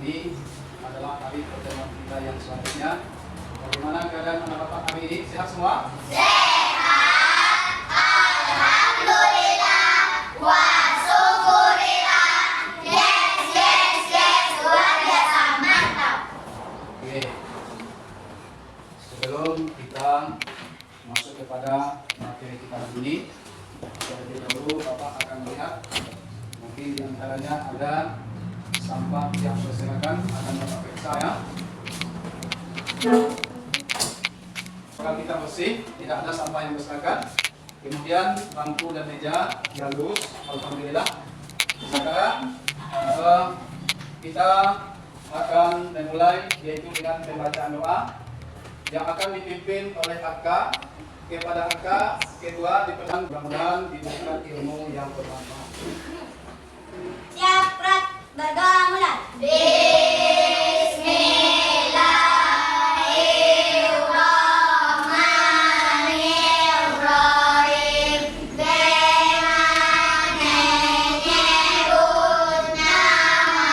ini adalah hari pertemuan kita yang selanjutnya. Bagaimana keadaan anak bapak hari ini? Sehat semua? Sehat, alhamdulillah, wa syukurillah. Yes, luar biasa, mantap. Oke. Sebelum kita masuk kepada materi kita hari ini, terlebih dahulu bapak akan melihat mungkin di antaranya ada sampah yang berserakan, akan bapak periksa ya. Kalau kita bersih, tidak ada sampah yang berserakan. Kemudian bangku dan meja halus, alhamdulillah. Sekarang kita akan memulai yaitu dengan pembacaan doa yang akan dipimpin oleh Aka. Kepada Aka kedua dipersilakan, mudah-mudahan diberikan ilmu yang bermanfaat. Siap, Prat, berdoa mulai. Bismillahirrahmanirrahim. Dengan menyebut nama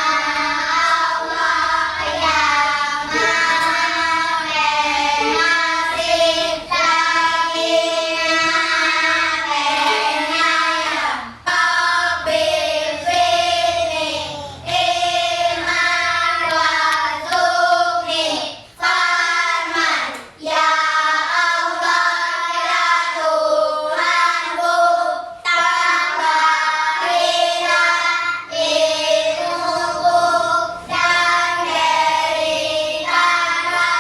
Allah yang Maha Pengasih lagi Maha Penyayang. Rabbil fitri ilman warzuqni farman. Ya Allah, ya Tuhanku, tambahilah ilmuku dan berikanlah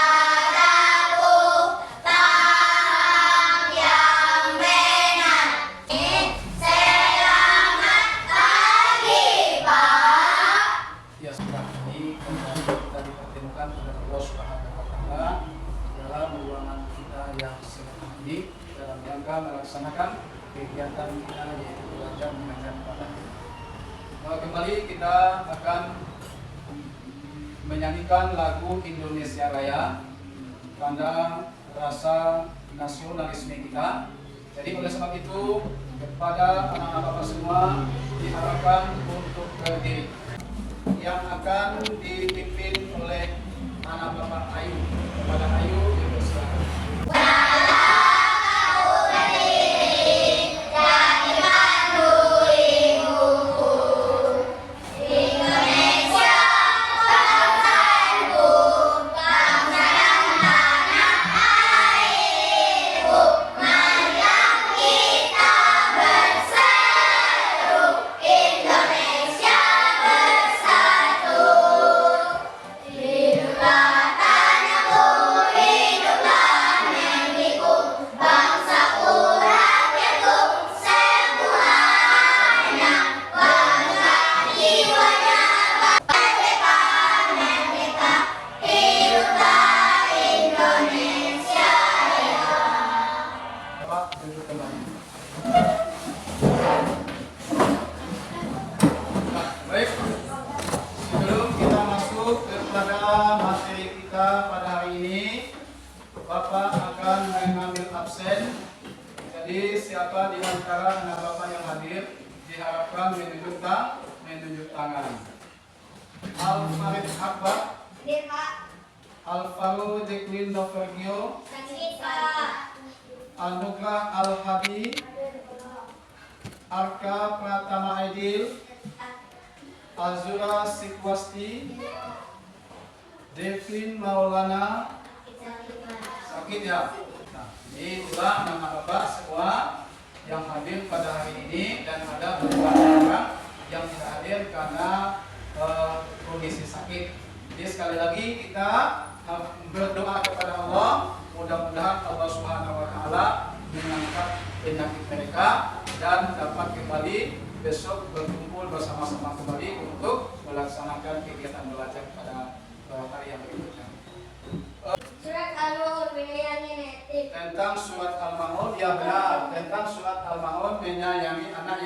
kepadaku paham yang benar. Selamat pagi, Pak. Ya sudah, ini kembali kita dipertemukan oleh Allah Subhanahu wa Ta'ala dalam ruangan kita yang sederhana ini dalam rangka melaksanakan kegiatan kita yaitu belajar mengajar Quran. Kembali kita akan menyanyikan lagu Indonesia Raya tanda rasa nasionalisme kita. Jadi oleh sebab itu kepada anak-anak bapak semua diharapkan untuk berdiri, yang akan dipimpin oleh anak bapak Ayu. Kepada Ayu dipersilakan. Indonesia bangsaku, bangsa yang tanah airku. Marilah kita berseru, Indonesia bersatu. Hiduplah tanahku, hiduplah negeriku, bangsaku, rakyatku, semuanya. Bangsa jiwanya, merdeka, merdeka, hiduplah Indonesia Raya. Bapak duduk kembali. Nah, baik. Sebelum kita masuk kepada materi kita pada hari ini, Bapak akan mengambil absen. Jadi siapa di antara anak Bapak yang hadir diharapkan menunjuk tangan. Al-Farid Akbar, Hadir, Pak. Alvaro Jacqueline Novergio, Hadir, Pak. Anugrah Al-Habi, Arka Pratama Aidil, Azura Sikwasti, Devin Maulana. Sakit ya? Nah, ini juga nama bapak semua yang hadir pada hari ini, dan ada beberapa orang yang tidak hadir karena kondisi sakit. Jadi sekali lagi kita berdoa kepada Allah, mudah-mudahan Allah Subhanahu wa Ta'ala mengangkat penyakit mereka dan dapat kembali besok berkumpul bersama-sama kembali untuk melaksanakan kegiatan belajar pada hari yang berikutnya. Surat Al-Mulk menyayangi netik. Tentang surat Al-Maun, ya benar, tentang surat Al-Maun menyayangi anak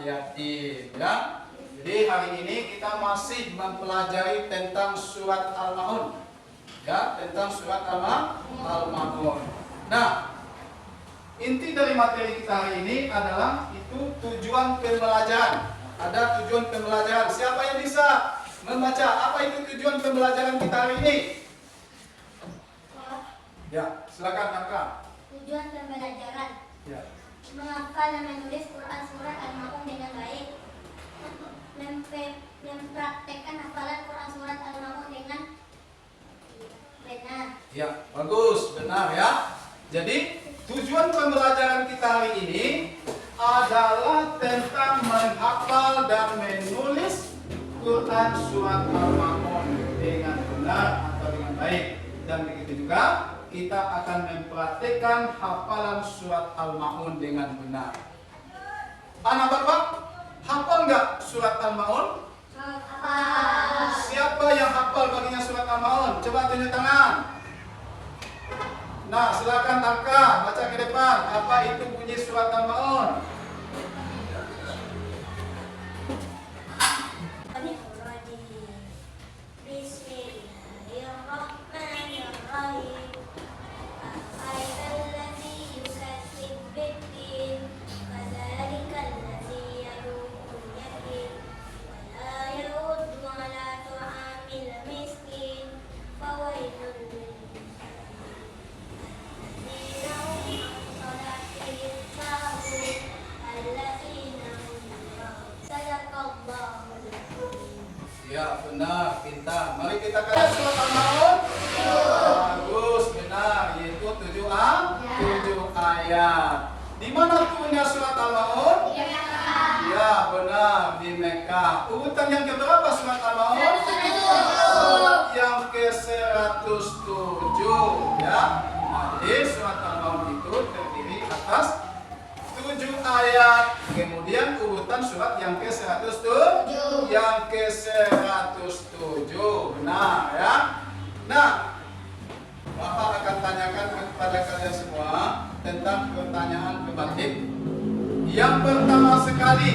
yatim ya. Jadi hari ini kita masih mempelajari tentang surat Al-Maun ya, tentang surat Al-Maun. Nah, inti dari materi kita hari ini adalah itu tujuan pembelajaran. ada tujuan pembelajaran. Siapa yang bisa membaca? Apa itu tujuan pembelajaran kita hari ini? Ya, silakan Kakak. Tujuan pembelajaran Ya. menghafal dan menulis Quran surat Al-Ma'un dengan baik, mempraktekkan hafalan Quran surat Al-Ma'un dengan benar. Ya, bagus, benar ya. Jadi tujuan pembelajaran kita hari ini adalah tentang menghafal dan menulis Quran surat Al-Ma'un dengan benar atau dengan baik. Dan begitu juga kita akan mempraktikkan hafalan surat Al-Ma'un dengan benar. Anak bapak, hafal nggak surat Al-Ma'un? Siapa yang hafal baginya surat Al-Ma'un? Coba tunjuk tangan. Nah, silakan Aka baca ke depan. Apa itu bunyi surat Al-Ma'un? Bismillahirrahmanirrahim. Afaidalladzi yukazzib biddin, fadzalikal ladzi yadu'ul yatim, wa la yahuddu ala ta'amil miskin, fawailun lil ladzina hum an salatihim sahun, alladzina hum sadaqallahul azim. Ya, benar, pintar. Mari kita kata surat Al-Ma'un. Bagus, benar. Yaitu 7 ayat. Di mana turunnya surat Al-Ma'un? Ya, benar, di Mekah. Urutan yang keberapa surat Al-Ma'un? Yang ke-107, ya. Nah, jadi surat Al-Ma'un itu terdiri atas 7 ayat. Kemudian urutan surat yang ke-107. Yang ke-107. Benar ya. Nah, Bapak akan tanyakan kepada kalian semua tentang pertanyaan pematip. Yang pertama sekali,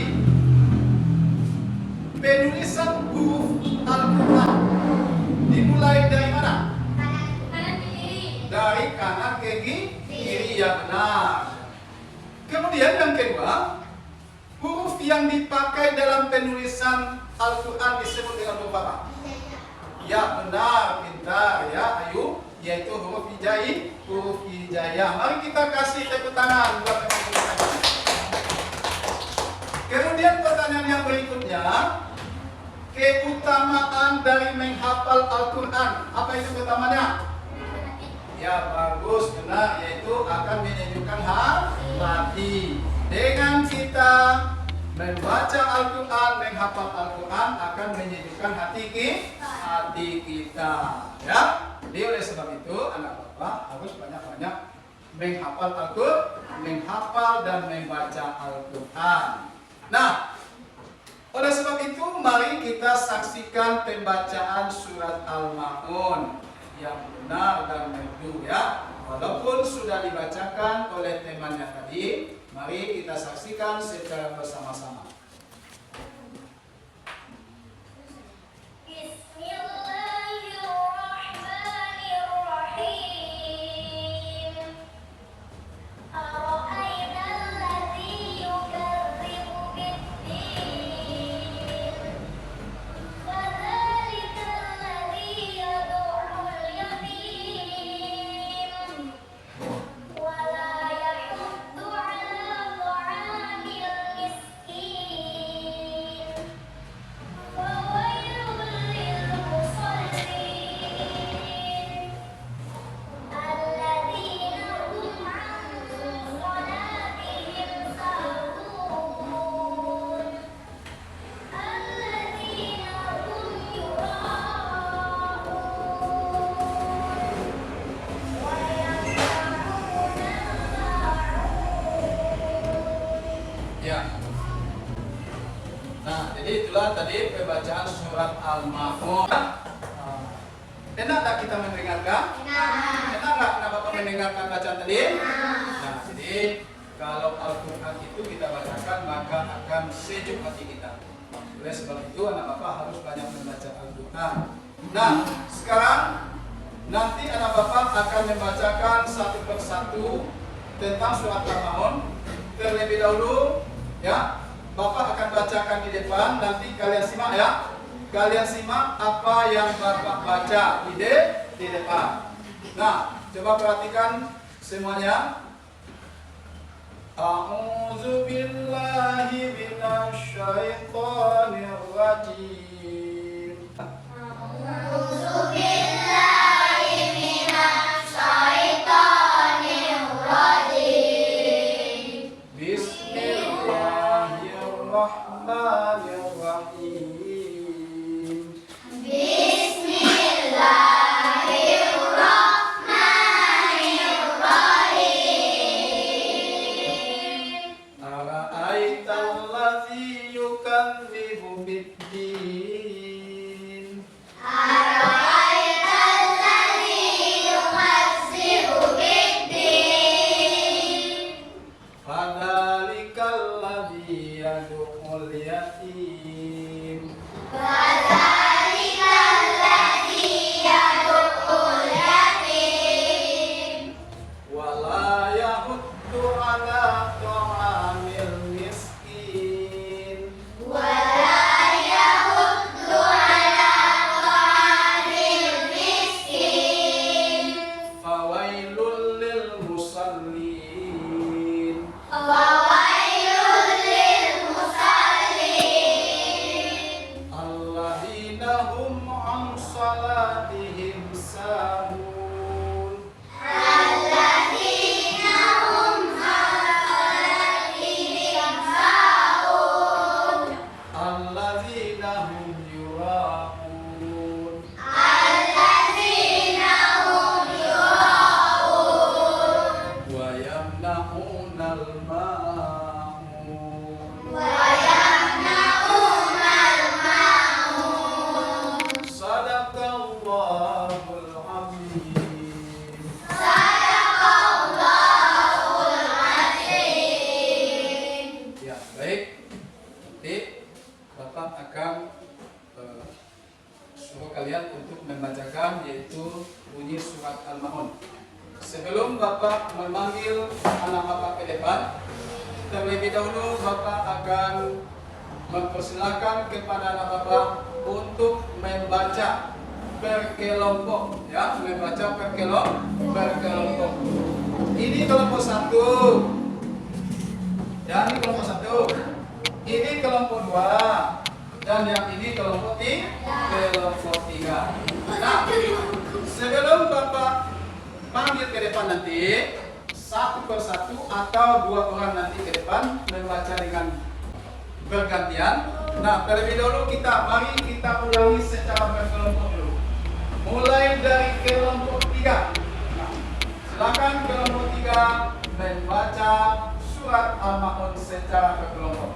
penulisan huruf Al-Quran dimulai dari mana? Kanan kiri. Dari kanan ke kiri, ya benar. Kemudian yang kedua, huruf yang dipakai dalam penulisan Al-Quran disebut dengan huruf apa? Ya benar, pintar ya, ayo, yaitu huruf hijaiyah. Mari kita kasih tepuk tangan buat teman-teman. Kemudian pertanyaan yang berikutnya, keutamaan dari menghafal Al-Quran. Apa itu keutamanya? Ya bagus, benar, yaitu akan menyejukkan hati. Dengan kita membaca Al-Quran, menghafal Al-Quran akan menyejukkan hati kita. Ya, jadi oleh sebab itu anak bapak harus banyak-banyak menghafal Al-Quran, menghafal dan membaca Al-Quran. Nah, oleh sebab itu mari kita saksikan pembacaan surat Al-Ma'un yang benar dan merdu ya. Walaupun sudah dibacakan oleh temannya tadi, mari kita saksikan secara bersama-sama. Bismillahirrahmanirrahim. Ara'aital ladzi yukadzibu biddin, fadzalikal ladzi yadu'ul yatim, wa la yahuddu 'ala ta'amil miskin, fawailun lil musallin, alladzina hum 'an salatihim sahun, alladzina hum yura'un, wa yamna'una al-ma'un. Ya. Nah, jadi itulah tadi pembacaan surat Al-Ma'un. Enak tak kita mendengarkan? Enak nggak kenapa Bapak mendengarkan bacaan tadi? Nah, jadi kalau Al-Quran itu kita bacakan maka akan sejuk hati kita. Oleh sebab itu anak Bapak harus banyak membaca Al-Quran. Nah, sekarang nanti anak Bapak akan membacakan satu persatu tentang surat Al-Ma'un. Terlebih dahulu, ya, Bapak akan bacakan di depan, nanti kalian simak ya. Kalian simak apa yang Bapak baca di depan. Nah, coba perhatikan semuanya. A'udzu billahi minasy syaithanir rajim. A'udzu billahi minasy syaithanir rajim. Bismillahirrahmanirrahim. Ara'aital yukadzibu biddin. Ara'aital yukadzibu biddin. Fadzalikal ladzi yad'ul yatim. Fadzalikal ladzi yad'ul yatim. Wala yahuddu ala ta'amil miskin. Wala yahuddu ala ta'amil miskin. Fawailul lil musallin. Fawailul lil musallin. Alladzina hum an salatihim sahun. Alladzina hum an salatihim sahun. Alladzina hum yura'un. Alladzina hum yura'un. Wa yamna'unal ma'un. Wa yamna'unal ma'un. Sadaqallahul azim. Sadaqallahul azim. Ya, baik. Nanti Bapak akan suruh kalian untuk membacakan yaitu bunyi surat Al-Maun. Sebelum Bapak memanggil anak Bapak ke depan, terlebih dahulu Bapak akan mempersilakan kepada anak Bapak untuk membaca berkelompok, ya, membaca berkelompok. Ini kelompok 1. Dan ini kelompok 1. Ini kelompok 2. Dan yang ini kelompok 3. Nah, sebelum Bapak panggil ke depan nanti, satu persatu atau 2 orang nanti ke depan membaca dengan bergantian. Nah, terlebih dahulu mari kita ulangi secara berkelompok dulu. Mulai dari kelompok 3. Nah, silakan kelompok 3 membaca surat Al-Maun secara berkelompok.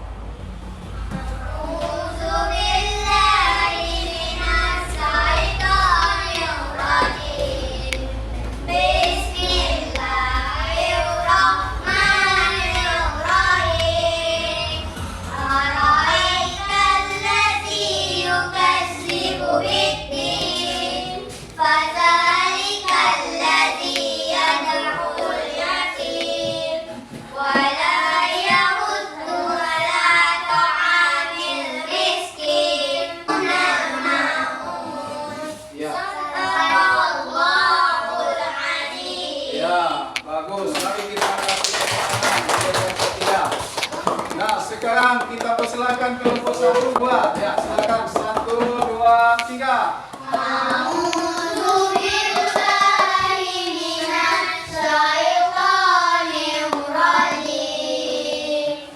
A'udzu billahi minasy syaithanir rajim. Bismillahirrahmanirrahim. Ara'aital ladzi yukadzibu biddin. Fadzalikal ladzi yad'ul yatim. Wala yahuddu ala ta'amil miskin. Ya. Sadaqallahul azim. Ya, bagus. Mari kita kasih kepada kelompok 3. Nah, sekarang kita persilakan kelompok 1 buat. Ya, silakan 1, 2, 3. A'udzu billahi minasy syaithanir rajim.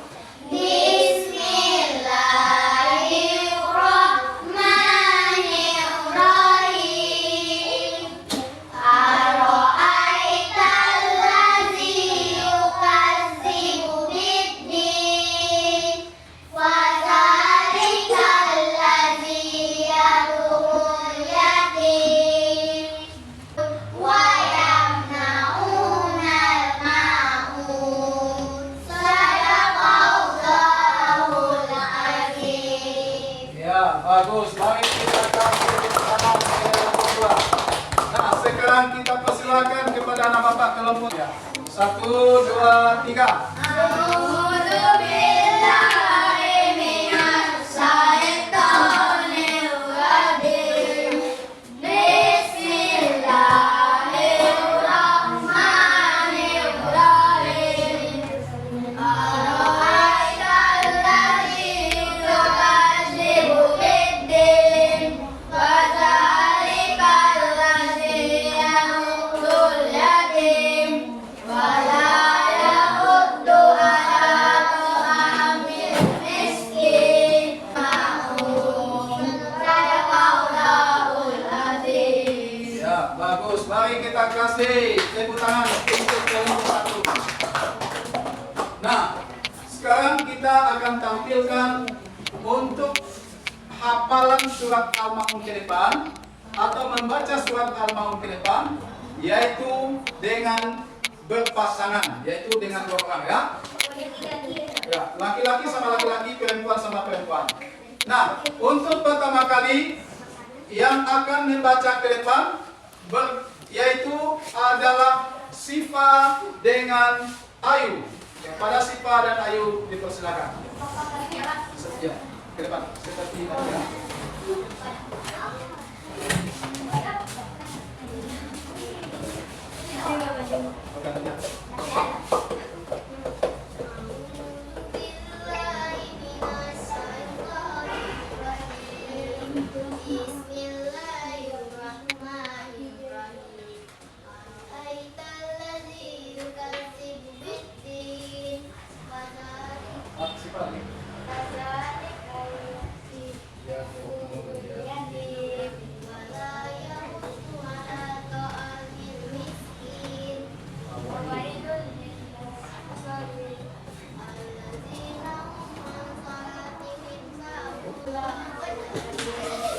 Bismillahirrahmanirrahim. Ara'aital ladzi yukadzibu biddin. Fadzalikal ladzi yad'ul yatim. Wa yamna'unal ma'un. Sadaqallahul azim. Ya, bagus. Mari kita kasih tangan kelompok 2. Nah, sekarang kita persilakan kepada anak Bapak kelompok ya. 1, 2, 3. A'udzu billahi kasih. Tepuk tangan untuk kelompok 1. Nah, sekarang kita akan tampilkan untuk hafalan surat Al-Maun ke depan atau membaca surat Al-Maun ke depan, yaitu dengan berpasangan, yaitu dengan 2 orang ya. Ya, laki-laki sama laki-laki, perempuan sama perempuan. Nah, untuk pertama kali yang akan membaca ke depan yaitu adalah Sifa dengan Ayu. Kepada Sifa dan Ayu dipersilakan. Ya, ke depan seperti tadi ya.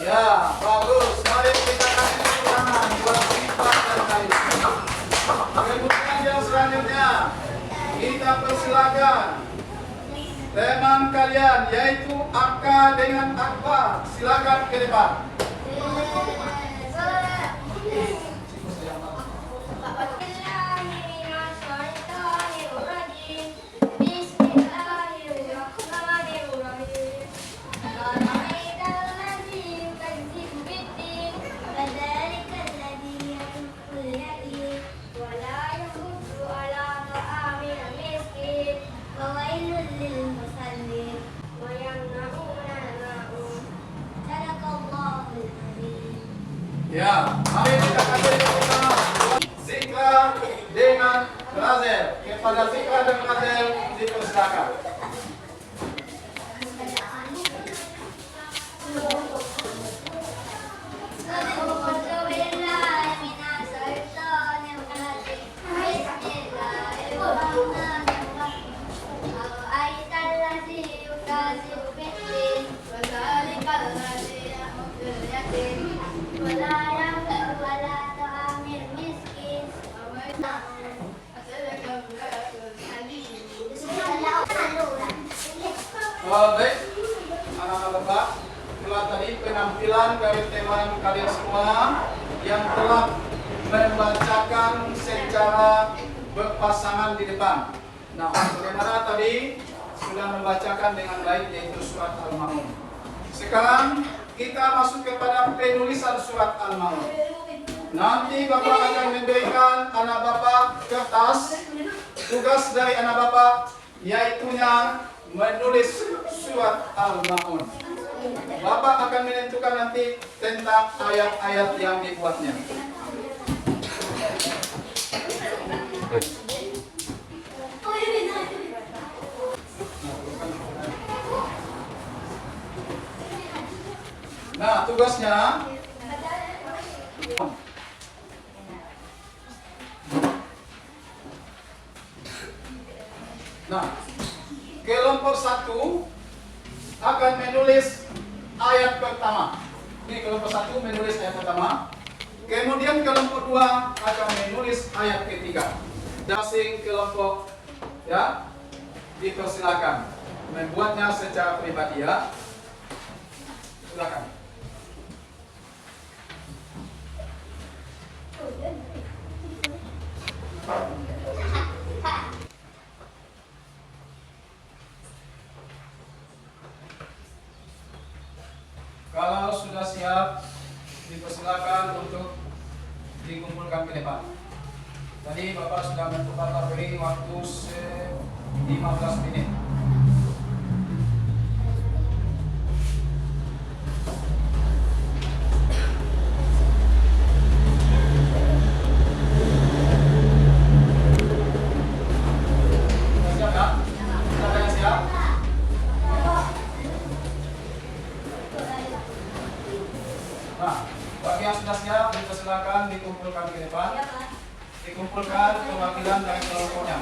Ya, bagus. Mari kita kasih tepuk tangan buat Sifa dan Ayu. Kemudian yang selanjutnya kita persilakan teman kalian yaitu Aka dengan Akbar. Silakan ke depan. Ya, mari kita kasih tepuk tangan Zikra dengan Razel. Kepada Zikra dan Razel dipersilakan. Baik, anak-anak Bapak, itulah tadi penampilan dari teman kalian semua yang telah membacakan secara berpasangan di depan. Nah, bagaimana tadi sudah membacakan dengan baik yaitu surat Al-Maun. Sekarang kita masuk kepada penulisan surat Al-Maun. Nanti Bapak akan memberikan anak Bapak kertas. Tugas dari anak Bapak yaitunya menulis surat Al-Maun. Bapak akan menentukan nanti tentang ayat-ayat yang dibuatnya. Nah, tugasnya kelompok 1 akan menulis ayat pertama. Ini kelompok 1 menulis ayat pertama. Kemudian kelompok 2 akan menulis ayat ketiga. Masing kelompok ya dipersilakan membuatnya secara pribadi ya. Silakan. Kalau sudah siap, dipersilakan untuk dikumpulkan ke depan. Tadi Bapak sudah beri waktu 15 menit. Siap ya? Siapa yang siap? Nah, bagi yang sudah siap, dipersilakan dikumpulkan ke depan. dikumpulkan perwakilan dari kelompoknya.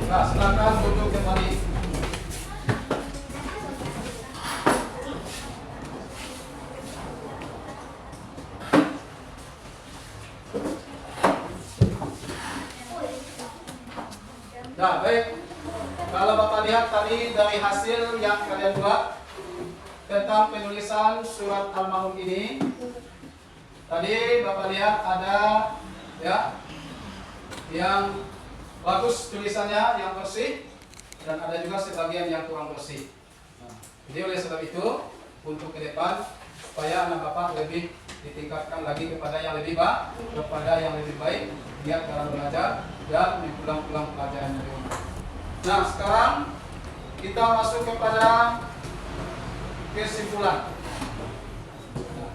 Nah, silakan duduk kembali. Nah, baik. Kalau Bapak lihat tadi dari hasil yang kalian buat tentang penulisan surat Al-Ma'un ini, tadi Bapak lihat ada ya yang bagus tulisannya, yang bersih, dan ada juga sebagian yang kurang bersih. Nah, jadi oleh sebab itu untuk ke depan supaya anak Bapak lebih ditingkatkan lagi kepada yang lebih baik, giat dalam belajar dan mengulang-ulang pelajarannya di rumah. Nah, sekarang kita masuk kepada kesimpulan. Nah,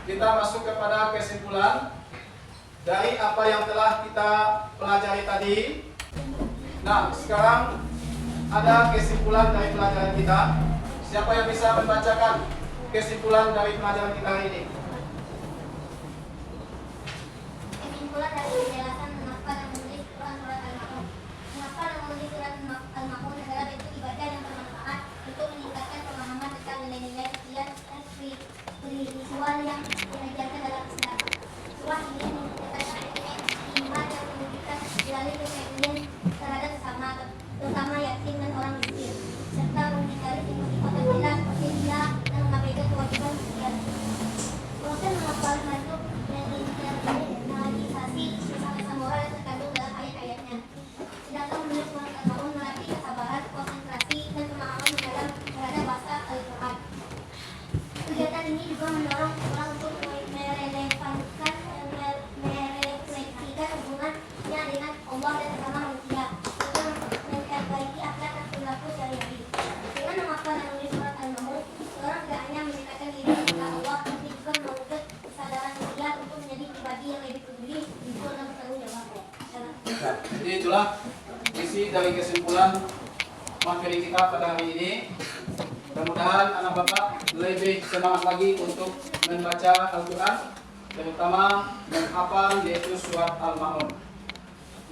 kita masuk kepada kesimpulan dari apa yang telah kita pelajari tadi. Nah, sekarang ada kesimpulan dari pelajaran kita. Siapa yang bisa membacakan kesimpulan dari pelajaran kita hari ini? Kesimpulan dari penjelasan mengapa dan menulis Quran surat Al-Ma'un. Mengapa dan menulis surat Al-Ma'un adalah bentuk ibadah yang bermanfaat untuk meningkatkan pemahaman tentang nilai-nilai kesucian dan spiritual yang diajarkan dalam Islam. Surah ini menceritakan nilai iman yang menunjukkan melalui kepedulian terhadap sesama, terutama yatim dan orang miskin, serta menghindari sifat-sifat tercela seperti riya dan mengabaikan kewajiban sosial. Proses menghafal masuk realisasi pesan moral yang terkandung dalam ayat-ayatnya. Sedangkan menulis surat Al-Ma'un melatih kesabaran, konsentrasi, dan pemahaman mendalam terhadap bahasa Al-Quran. Kegiatan ini juga mendorong orang untuk merefleksikan hubungannya dengan Allah dan sesama manusia, serta memperbaiki akhlak dan perilaku sehari-hari. Dengan menghafal dan menulis surat Al-Ma'un, seorang tidak hanya mendekatkan diri kepada Allah, tapi juga mewujudkan kesadaran dia untuk menjadi pribadi yang lebih peduli, jujur, dan bertanggung jawab. Nah, jadi itulah isi dari kesimpulan materi kita pada hari ini. Mudah-mudahan anak Bapak lebih semangat lagi untuk membaca Al-Quran, terutama menghafal yaitu surat Al-Ma'un.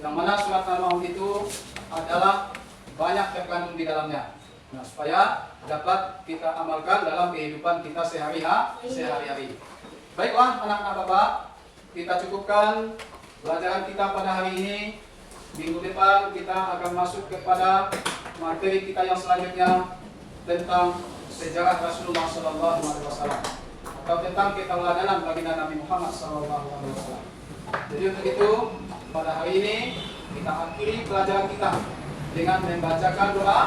Yang mana surat Al-Ma'un itu adalah banyak terkandung di dalamnya. Nah, supaya dapat kita amalkan dalam kehidupan kita sehari-hari. Baiklah anak-anak Bapak, kita cukupkan pelajaran kita pada hari ini. Minggu depan kita akan masuk kepada materi kita yang selanjutnya tentang sejarah Rasulullah SAW atau tentang keteladanan baginda Nabi Muhammad SAW. Jadi untuk itu pada hari ini kita akhiri pelajaran kita dengan membacakan doa.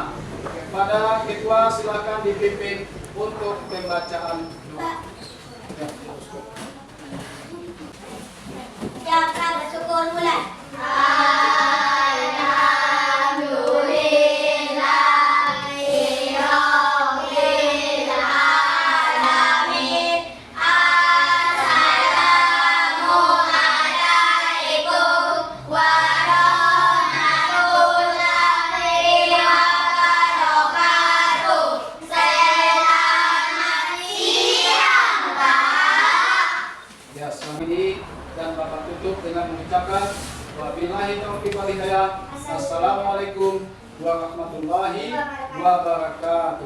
Kepada ketua silakan dipimpin untuk pembacaan doa. Siapa bersyukur mulai? Wabillahi taufiq wal hidayah. Assalamualaikum warahmatullahi wabarakatuh.